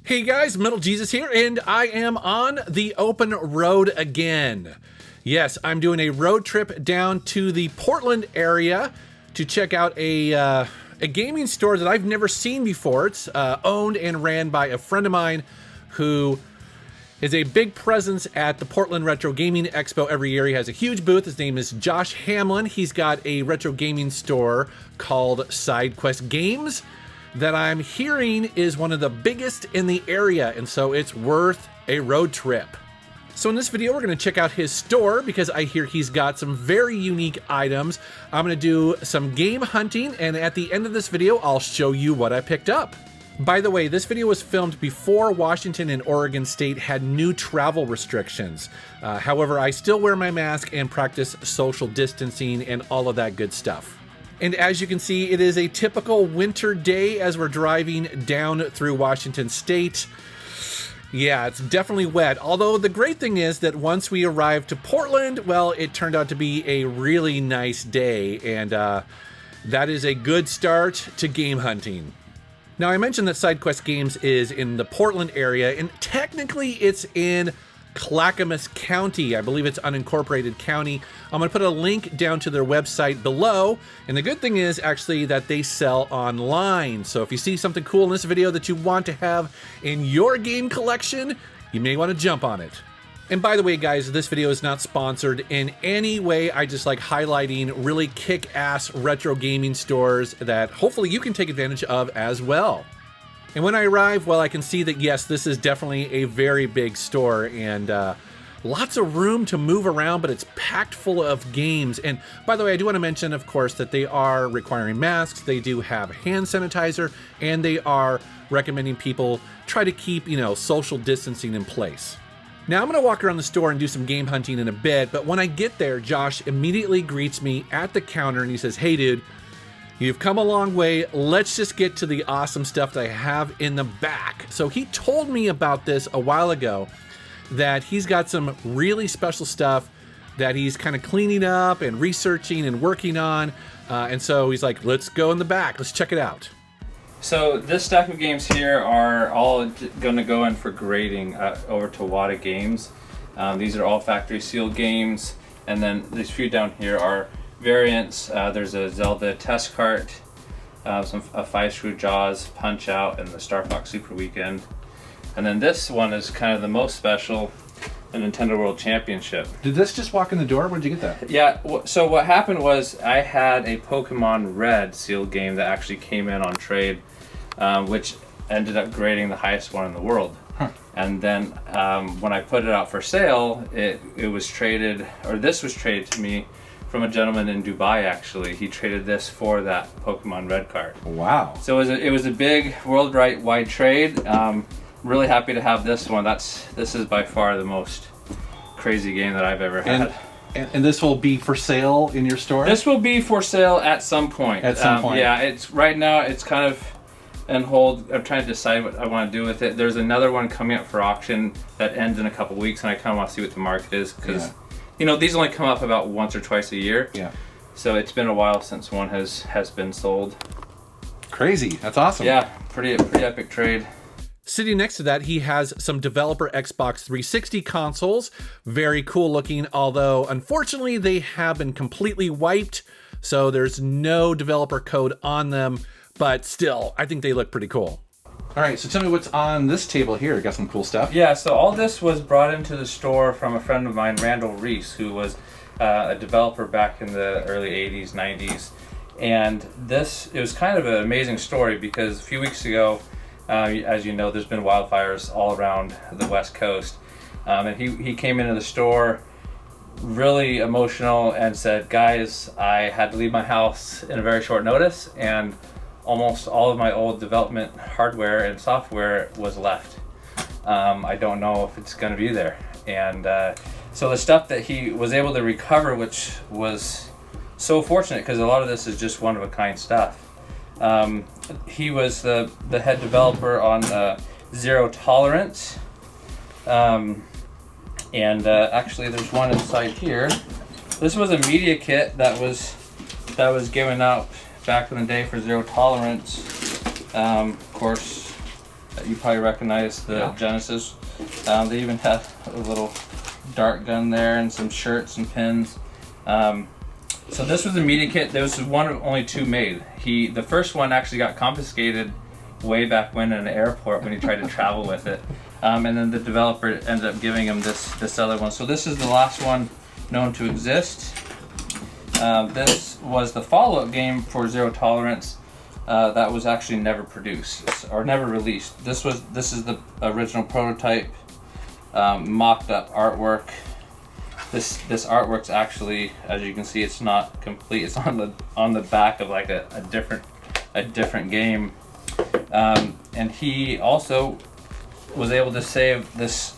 Hey guys, Metal Jesus here, and I am on the open road again. Yes, I'm doing a road trip down to the Portland area to check out a gaming store that I've never seen before. It's owned and ran by a friend of mine who is a big presence at the Portland Retro Gaming Expo every year. He has a huge booth. His name is Josh Hamlin. He's got a retro gaming store called SideQuest Games that I'm hearing is one of the biggest in the area, and so it's worth a road trip. So in this video, we're going to check out his store because I hear he's got some very unique items. I'm going to do some game hunting, and at the end of this video, I'll show you what I picked up. By the way, this video was filmed before Washington and Oregon State had new travel restrictions. However, I still wear my mask and practice social distancing and all of that good stuff. And as you can see, it is a typical winter day as we're driving down through Washington State. Yeah, it's definitely wet. Although the great thing is that once we arrived to Portland, well, it turned out to be a really nice day. And that is a good start to game hunting. Now, I mentioned that SideQuest Games is in the Portland area, and technically it's in Clackamas County. I believe it's unincorporated county. I'm going to put a link down to their website below. And the good thing is actually that they sell online. So if you see something cool in this video that you want to have in your game collection, you may want to jump on it. And by the way, guys, this video is not sponsored in any way. I just like highlighting really kick-ass retro gaming stores that hopefully you can take advantage of as well. And when I arrive, well, I can see that, yes, this is definitely a very big store and lots of room to move around, but it's packed full of games. And by the way, I do want to mention, of course, that they are requiring masks. They do have hand sanitizer, and they are recommending people try to keep, social distancing in place. Now, I'm going to walk around the store and do some game hunting in a bit, but when I get there, Josh immediately greets me at the counter and he says, "Hey, dude, you've come a long way. Let's just get to the awesome stuff that I have in the back." So he told me about this a while ago, that he's got some really special stuff that he's kind of cleaning up and researching and working on. And so he's like, let's go in the back. Let's check it out. So this stack of games here are all going to go in for grading over to Wata Games. These are all factory sealed games. And then these few down here are variants. There's a Zelda test cart, a 5-screw Jaws Punch Out, and the Star Fox Super Weekend. And then this one is kind of the most special, the Nintendo World Championship. Did this just walk in the door? Where'd you get that? Yeah, so what happened was I had a Pokemon Red sealed game that actually came in on trade, which ended up grading the highest one in the world. Huh. And then when I put it out for sale, it was traded, or this was traded to me from a gentleman in Dubai. Actually, he traded this for that Pokemon Red card. Wow! So it was a big worldwide trade. Really happy to have this one. This is by far the most crazy game that I've ever had. And this will be for sale in your store? This will be for sale at some point. At some point. Yeah, it's right now it's kind of on hold. I'm trying to decide what I want to do with it. There's another one coming up for auction that ends in a couple weeks, and I kind of want to see what the market is because these only come up about once or twice a year. Yeah. So it's been a while since one has been sold. Crazy. That's awesome. Yeah, pretty epic trade. Sitting next to that, he has some developer Xbox 360 consoles. Very cool looking, although unfortunately they have been completely wiped, so there's no developer code on them, but still, I think they look pretty cool. All right, so tell me what's on this table here. Got some cool stuff? Yeah, so all this was brought into the store from a friend of mine, Randall Reese, who was a developer back in the early 80s, 90s. And it was kind of an amazing story because a few weeks ago, as you know, there's been wildfires all around the West Coast. And he came into the store really emotional and said, "Guys, I had to leave my house in a very short notice, and almost all of my old development hardware and software was left. I don't know if it's going to be there." And so the stuff that he was able to recover, which was so fortunate because a lot of this is just one-of-a-kind stuff. He was the head developer on Zero Tolerance, and actually there's one inside here. This was a media kit that was given out back in the day for Zero Tolerance. Of course, You probably recognize the Genesis. They even had a little dart gun there and some shirts and pins. So this was a media kit. There was one of only 2 made. The first one actually got confiscated way back when in an airport when he tried to travel with it. And then the developer ended up giving him this other one. So this is the last one known to exist. This was the follow-up game for Zero Tolerance that was actually never produced or never released. This is the original prototype, mocked up artwork. This artwork's actually, as you can see, it's not complete. It's on the back of like a different game, and he also was able to save this.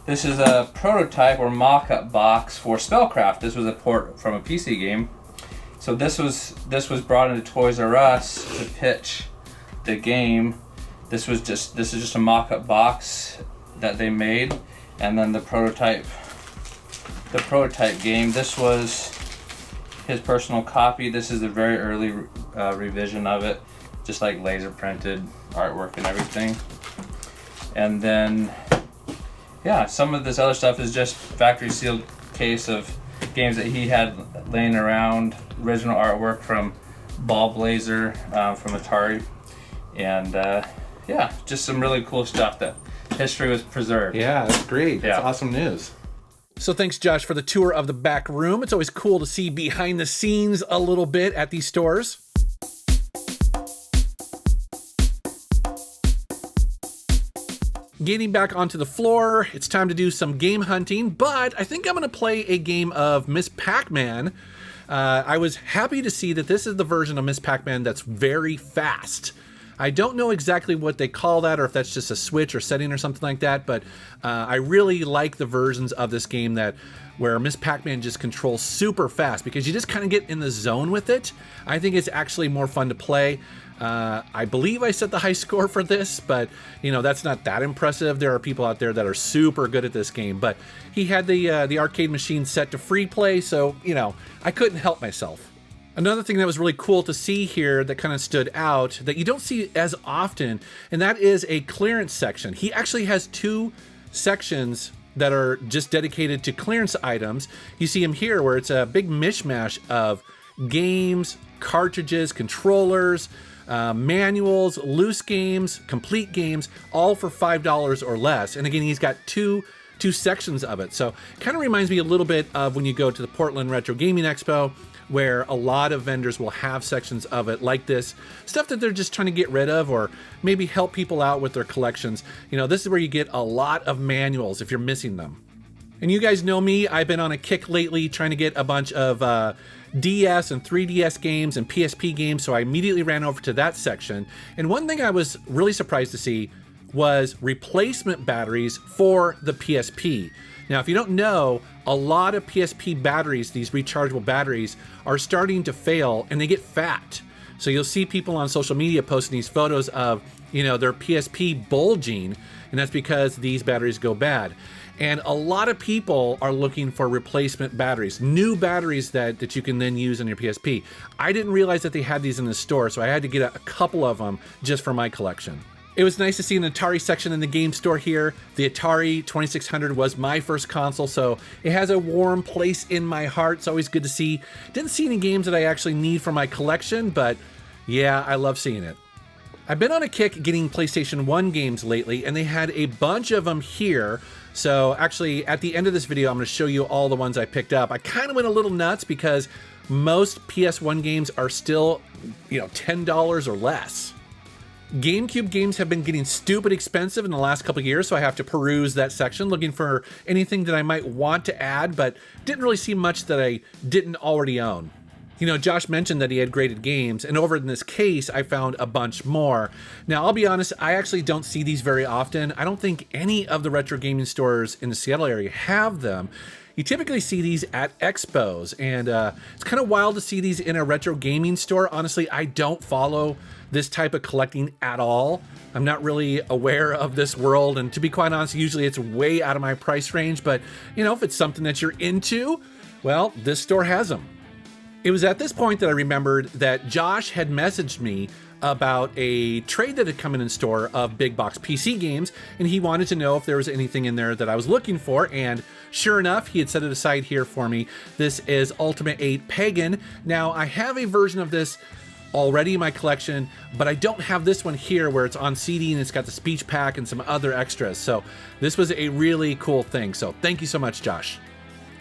This is a prototype or mock-up box for Spellcraft. This was a port from a PC game. So this was brought into Toys R Us to pitch the game. This is just a mock-up box that they made, and then the prototype game. This was his personal copy. This is a very early revision of it, just like laser printed artwork and everything. And then, yeah, some of this other stuff is just factory sealed case of games that he had laying around, original artwork from Ball Blazer from Atari, and yeah, just some really cool stuff that history was preserved. Yeah, that's great. That's awesome news. So thanks, Josh, for the tour of the back room. It's always cool to see behind the scenes a little bit at these stores. Getting back onto the floor, it's time to do some game hunting, but I think I'm going to play a game of Miss Pac-Man. I was happy to see that this is the version of Miss Pac-Man that's very fast. I don't know exactly what they call that, or if that's just a switch or setting or something like that, but I really like the versions of this game where Miss Pac-Man just controls super fast, because you just kind of get in the zone with it. I think it's actually more fun to play. I believe I set the high score for this, but that's not that impressive. There are people out there that are super good at this game, but he had the arcade machine set to free play, so I couldn't help myself. Another thing that was really cool to see here that kind of stood out that you don't see as often, and that is a clearance section. He actually has 2 sections that are just dedicated to clearance items. You see him here where it's a big mishmash of games, cartridges, controllers, manuals, loose games, complete games, all for $5 or less. And again, he's got two sections of it. So it kind of reminds me a little bit of when you go to the Portland Retro Gaming Expo, where a lot of vendors will have sections of it like this, stuff that they're just trying to get rid of or maybe help people out with their collections. This is where you get a lot of manuals if you're missing them. And you guys know me, I've been on a kick lately trying to get a bunch of DS and 3DS games and PSP games, so I immediately ran over to that section. And one thing I was really surprised to see was replacement batteries for the PSP. Now, if you don't know, a lot of PSP batteries, these rechargeable batteries, are starting to fail and they get fat. So you'll see people on social media posting these photos of, their PSP bulging, and that's because these batteries go bad. And a lot of people are looking for replacement batteries, new batteries that you can then use on your PSP. I didn't realize that they had these in the store, so I had to get a couple of them just for my collection. It was nice to see an Atari section in the game store here. The Atari 2600 was my first console, so it has a warm place in my heart. It's always good to see. Didn't see any games that I actually need for my collection, but yeah, I love seeing it. I've been on a kick getting PlayStation 1 games lately, and they had a bunch of them here. So actually, at the end of this video, I'm going to show you all the ones I picked up. I kind of went a little nuts because most PS1 games are still, $10 or less. GameCube games have been getting stupid expensive in the last couple of years, so I have to peruse that section looking for anything that I might want to add, but didn't really see much that I didn't already own. Josh mentioned that he had graded games, and over in this case, I found a bunch more. Now, I'll be honest, I actually don't see these very often. I don't think any of the retro gaming stores in the Seattle area have them. You typically see these at expos, and it's kind of wild to see these in a retro gaming store. Honestly, I don't follow this type of collecting at all. I'm not really aware of this world, and to be quite honest, usually it's way out of my price range, but if it's something that you're into, well, this store has them. It was at this point that I remembered that Josh had messaged me about a trade that had come in store of big box PC games, and he wanted to know if there was anything in there that I was looking for, and sure enough, he had set it aside here for me. This is Ultimate 8 Pagan. Now, I have a version of this already in my collection, but I don't have this one here where it's on CD and it's got the speech pack and some other extras. So this was a really cool thing. So thank you so much, Josh.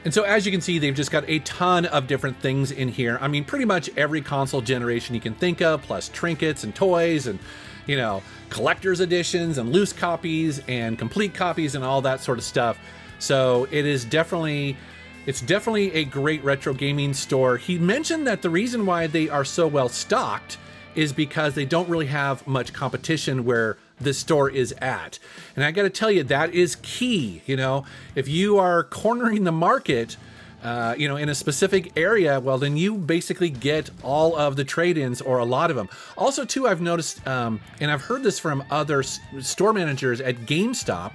And so as you can see, they've just got a ton of different things in here. I mean, pretty much every console generation you can think of, plus trinkets and toys and, you know, collector's editions and loose copies and complete copies and all that sort of stuff. So it's definitely a great retro gaming store. He mentioned that the reason why they are so well stocked is because they don't really have much competition where this store is at. And I got to tell you, that is key. You know, if you are cornering the market, you know, in a specific area, well, then you basically get all of the trade-ins or a lot of them. Also, too, I've noticed, and I've heard this from other store managers at GameStop,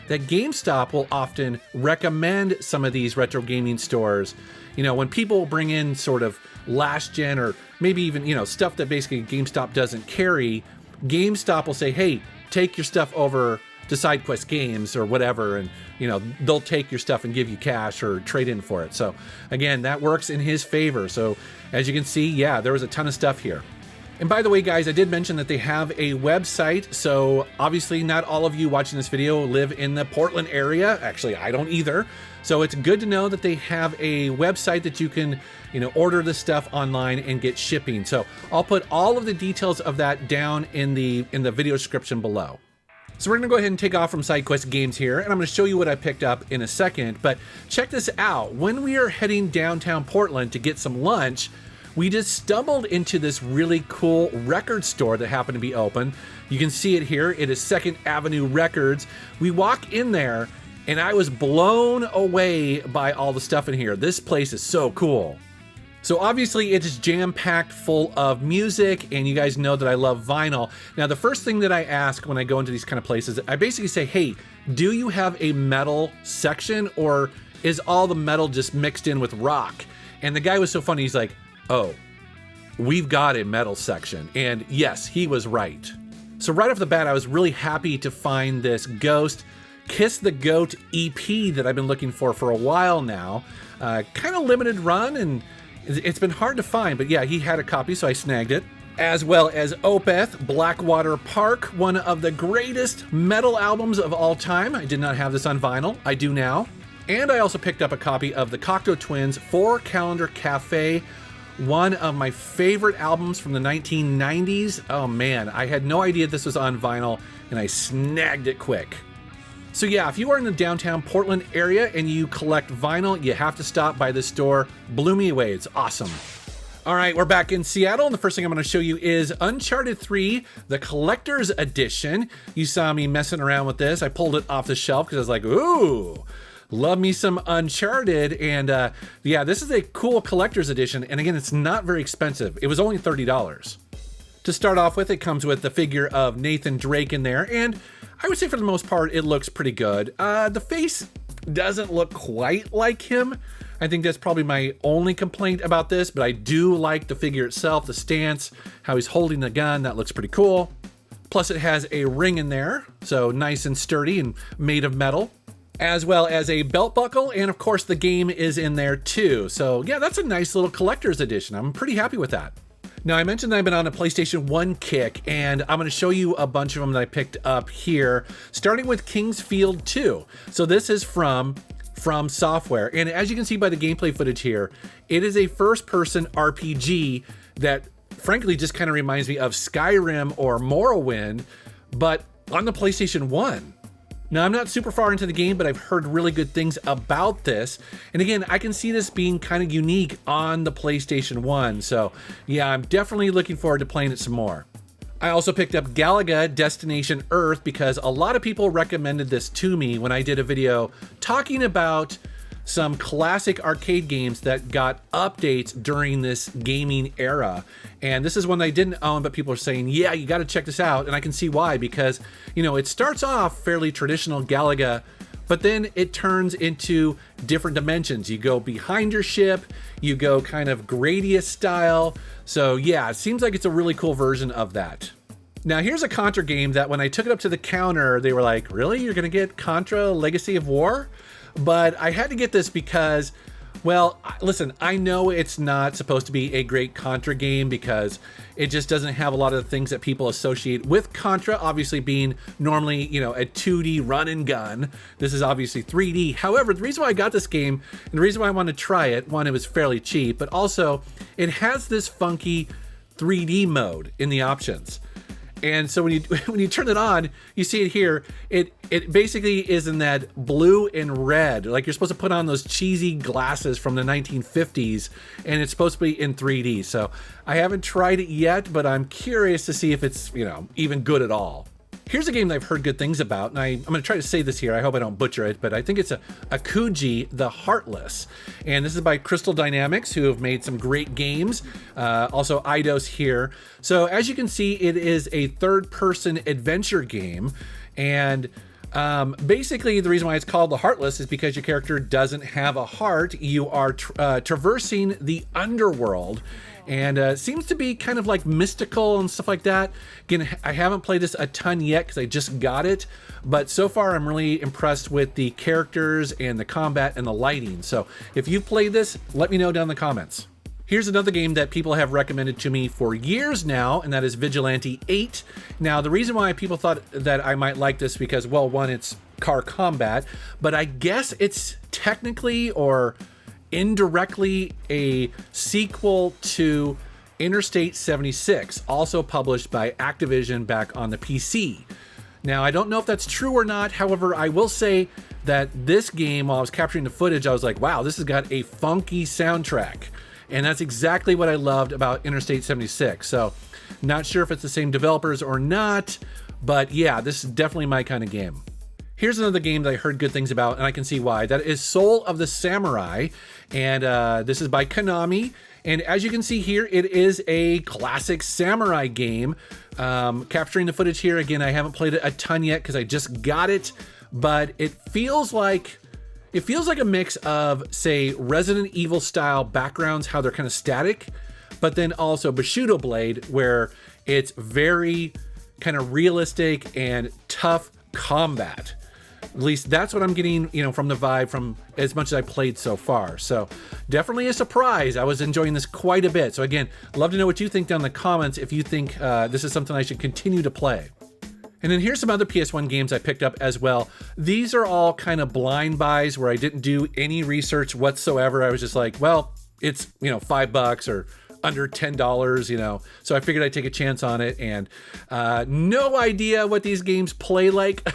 that GameStop will often recommend some of these retro gaming stores. You know, when people bring in sort of last gen or maybe even, you know, stuff that basically GameStop doesn't carry, GameStop will say, hey, take your stuff over to SideQuest Games or whatever, and, you know, they'll take your stuff and give you cash or trade in for it. So again, that works in his favor. So as you can see, yeah, there was a ton of stuff here. And by the way, guys, I did mention that they have a website. So obviously not all of you watching this video live in the Portland area. Actually, I don't either. So it's good to know that they have a website that you can, you know, order this stuff online and get shipping. So I'll put all of the details of that down in the video description below. So we're gonna go ahead and take off from SideQuest Games here, and I'm gonna show you what I picked up in a second. But check this out. When we are heading downtown Portland to get some lunch, we just stumbled into this really cool record store that happened to be open. You can see it here. It is 2nd Avenue Records. We walk in there and I was blown away by all the stuff in here. This place is so cool. So obviously it is jam-packed full of music, and you guys know that I love vinyl. Now, the first thing that I ask when I go into these kind of places, I basically say, hey, do you have a metal section, or is all the metal just mixed in with rock? And the guy was so funny. He's like, oh, we've got a metal section. And yes, he was right. So right off the bat, I was really happy to find this Ghost Kiss the Goat EP that I've been looking for a while now. Kind of limited run, and it's been hard to find, but yeah, he had a copy, so I snagged it. As well as Opeth, Blackwater Park, one of the greatest metal albums of all time. I did not have this on vinyl. I do now. And I also picked up a copy of the Cocteau Twins 4 Calendar Cafe, one of my favorite albums from the 1990s. Oh man, I had no idea this was on vinyl, and I snagged it quick. So yeah, if you are in the downtown Portland area and you collect vinyl, you have to stop by this store. Blew me away. It's awesome. All right, we're back in Seattle, and the first thing I'm going to show you is Uncharted 3, the Collector's Edition. You saw me messing around with this. I pulled it off the shelf because I was like, ooh, love me some Uncharted. And yeah, this is a cool Collector's Edition. And again, it's not very expensive. It was only $30. To start off with, it comes with the figure of Nathan Drake in there, and I would say for the most part, it looks pretty good. The face doesn't look quite like him. I think that's probably my only complaint about this, but I do like the figure itself, the stance, how he's holding the gun. That looks pretty cool. Plus it has a ring in there, so nice and sturdy and made of metal, as well as a belt buckle, and of course the game is in there too. So yeah, that's a nice little collector's edition. I'm pretty happy with that. Now, I mentioned that I've been on a PlayStation 1 kick, and I'm going to show you a bunch of them that I picked up here, starting with King's Field 2. So this is from Software, and as you can see by the gameplay footage here, it is a first-person RPG that, frankly, just kind of reminds me of Skyrim or Morrowind, but on the PlayStation 1. Now, I'm not super far into the game, but I've heard really good things about this. And again, I can see this being kind of unique on the PlayStation 1. So yeah, I'm definitely looking forward to playing it some more. I also picked up Galaga Destination Earth because a lot of people recommended this to me when I did a video talking about some classic arcade games that got updates during this gaming era. And this is one that I didn't own, but people are saying, yeah, you got to check this out. And I can see why, because, you know, it starts off fairly traditional Galaga, but then it turns into different dimensions. You go behind your ship, you go kind of Gradius style. So yeah, it seems like it's a really cool version of that. Now here's a Contra game that when I took it up to the counter, they were like, really? You're gonna get Contra Legacy of War? But I had to get this because, well, listen, I know it's not supposed to be a great Contra game because it just doesn't have a lot of the things that people associate with Contra, obviously being normally, you know, a 2D run and gun. This is obviously 3D. However, the reason why I got this game and the reason why I wanted to try it, one, it was fairly cheap, but also it has this funky 3D mode in the options. And so when you turn it on, you see it here. It basically is in that blue and red, like you're supposed to put on those cheesy glasses from the 1950s, and it's supposed to be in 3D. So I haven't tried it yet, but I'm curious to see if it's, you know, even good at all. Here's a game that I've heard good things about, and I'm going to try to say this here. I hope I don't butcher it, but I think it's a Akuji the Heartless. And this is by Crystal Dynamics, who have made some great games. Also Eidos here. So as you can see, it is a third-person adventure game. And basically, the reason why it's called the Heartless is because your character doesn't have a heart. You are traversing the underworld. And it seems to be kind of like mystical and stuff like that. Again, I haven't played this a ton yet because I just got it, but so far I'm really impressed with the characters and the combat and the lighting. So if you've played this, let me know down in the comments. Here's another game that people have recommended to me for years now, and that is Vigilante 8. Now, the reason why people thought that I might like this because, well, one, it's car combat, but I guess it's technically or indirectly a sequel to Interstate 76, also published by Activision back on the PC. Now, I don't know if that's true or not. However, I will say that this game, while I was capturing the footage, I was like, wow, this has got a funky soundtrack. And that's exactly what I loved about Interstate 76. So, not sure if it's the same developers or not, but yeah, this is definitely my kind of game. Here's another game that I heard good things about, and I can see why. That is Soul of the Samurai, and this is by Konami. And as you can see here, it is a classic samurai game. Capturing the footage here, again, I haven't played it a ton yet because I just got it, but it feels like a mix of, say, Resident Evil style backgrounds, how they're kind of static, but then also Bushido Blade, where it's very kind of realistic and tough combat. At least that's what I'm getting, you know, from the vibe from as much as I played so far. So definitely a surprise. I was enjoying this quite a bit. So again, I'd love to know what you think down in the comments if you think this is something I should continue to play. And then here's some other PS1 games I picked up as well. These are all kind of blind buys where I didn't do any research whatsoever. I was just like, well, it's, you know, $5 or under $10, you know, so I figured I'd take a chance on it, and no idea what these games play like.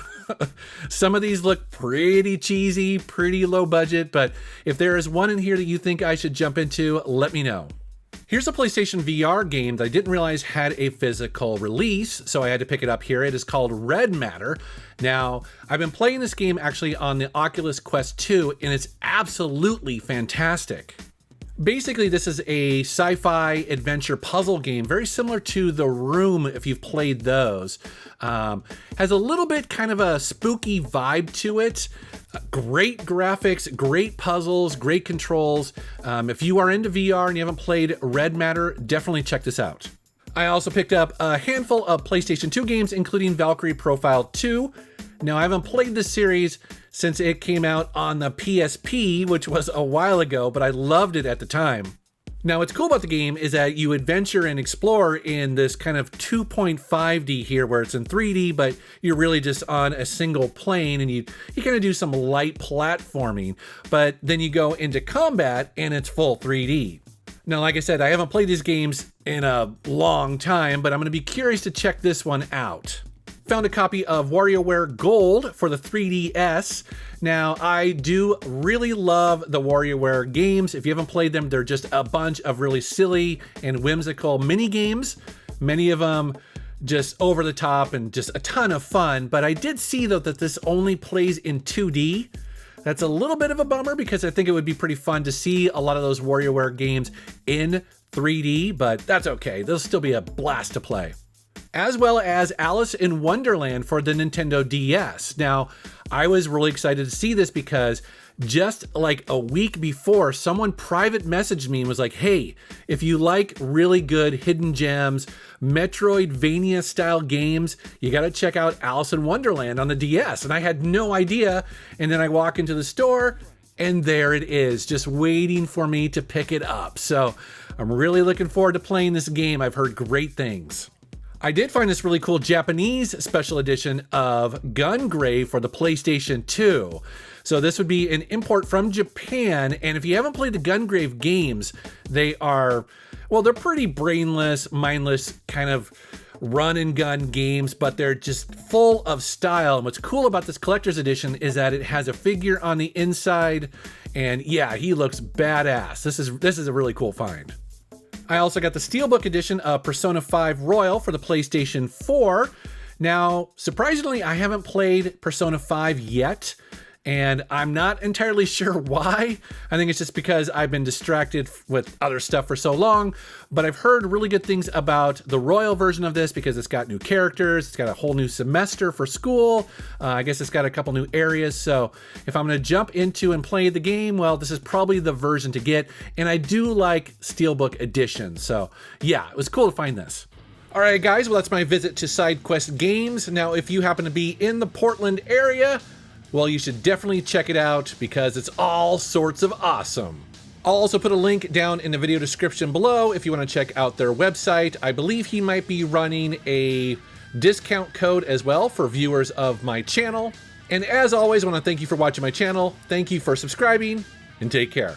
Some of these look pretty cheesy, pretty low budget, but if there is one in here that you think I should jump into, let me know. Here's a PlayStation VR game that I didn't realize had a physical release, so I had to pick it up here. It is called Red Matter. Now, I've been playing this game actually on the Oculus Quest 2, and it's absolutely fantastic. Basically, this is a sci-fi adventure puzzle game, very similar to The Room, if you've played those. Has a little bit kind of a spooky vibe to it. Great graphics, great puzzles, great controls. If you are into VR and you haven't played Red Matter, definitely check this out. I also picked up a handful of PlayStation 2 games, including Valkyrie Profile 2. Now, I haven't played this series since it came out on the PSP, which was a while ago, but I loved it at the time. Now, what's cool about the game is that you adventure and explore in this kind of 2.5D here, where it's in 3D, but you're really just on a single plane, and you kind of do some light platforming, but then you go into combat and it's full 3D. Now, like I said, I haven't played these games in a long time, but I'm going to be curious to check this one out. Found a copy of WarioWare Gold for the 3DS. Now, I do really love the WarioWare games. If you haven't played them, they're just a bunch of really silly and whimsical mini games. Many of them just over the top and just a ton of fun. But I did see, though, that this only plays in 2D. That's a little bit of a bummer because I think it would be pretty fun to see a lot of those WarioWare games in 3D, but that's okay. They'll still be a blast to play. as well as Alice in Wonderland for the Nintendo DS. Now, I was really excited to see this because just like a week before, someone private messaged me and was like, hey, if you like really good hidden gems, Metroidvania style games, you got to check out Alice in Wonderland on the DS. And I had no idea. And then I walk into the store and there it is, just waiting for me to pick it up. So I'm really looking forward to playing this game. I've heard great things. I did find this really cool Japanese special edition of Gungrave for the PlayStation 2. So this would be an import from Japan, and if you haven't played the Gungrave games, they are, well, they're pretty brainless, mindless kind of run and gun games, but they're just full of style. And what's cool about this collector's edition is that it has a figure on the inside, and yeah, he looks badass. This is a really cool find. I also got the Steelbook edition of Persona 5 Royal for the PlayStation 4. Now, surprisingly, I haven't played Persona 5 yet, and I'm not entirely sure why. I think it's just because I've been distracted with other stuff for so long, but I've heard really good things about the Royal version of this because it's got new characters, it's got a whole new semester for school, I guess it's got a couple new areas, so if I'm going to jump into and play the game, well, this is probably the version to get, and I do like Steelbook Edition, so yeah, it was cool to find this. All right, guys, well, that's my visit to SideQuest Games. Now, if you happen to be in the Portland area, well, you should definitely check it out because it's all sorts of awesome. I'll also put a link down in the video description below if you want to check out their website. I believe he might be running a discount code as well for viewers of my channel. And as always, I want to thank you for watching my channel. Thank you for subscribing, and take care.